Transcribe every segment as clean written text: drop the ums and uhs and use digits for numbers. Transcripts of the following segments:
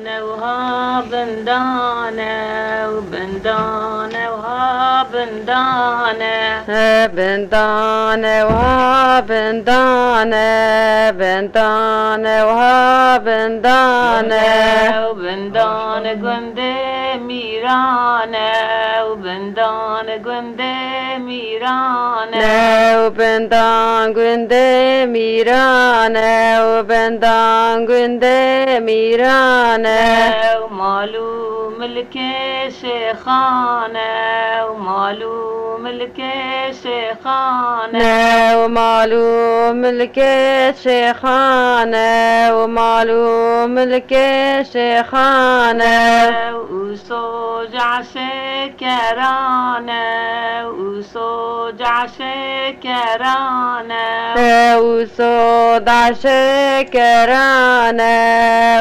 وها بندانه وبندانه وها بندانه بندانه وها بندانه بندانه وها بندانه وبندانه گنده میرانه وبندانه گنده میرانه وبندان گنده میرانه وبندان گنده میرانه ومالو ملك شيخانه ومالو ملك شيخانه ومالو ملك شيخانه ومالو ملك شيخانه وسوجع شكرانه وسوجع شكرانه وصدع شكرانه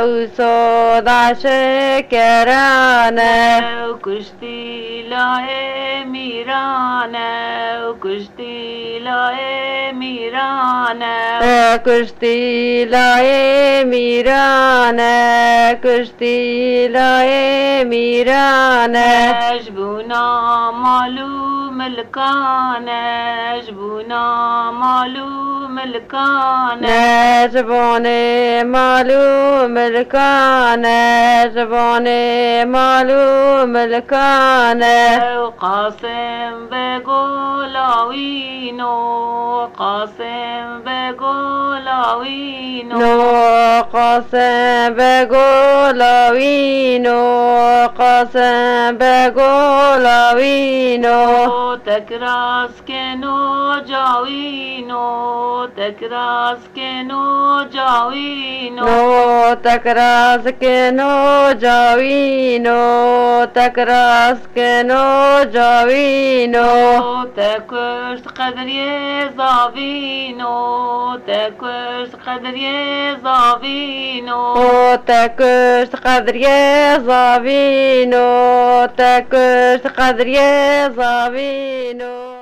وصدع شكرانه وكشتي لاي ميرانه وكشتي لاي ميرانه كشتي لاي ميرانه كشتي لاي ميرانه جبونا مالو ملكانه جبونا مالو ملكانه جبوني مالو ملكانه جبوني مالو ملكانه وقاسم بقولاوينو قاسم بقولاوينو قاسم بقولاوينو قاسم بقولاوينو تكراس كنو جاوينو تكراس كنو جاوينو تكراس كنو جاوينو تكراس كنو جاوينو تكرس قدر يزافينو تكرس قدر يزافينو تكرس قدر يزافينو تكرس قدر يزافينو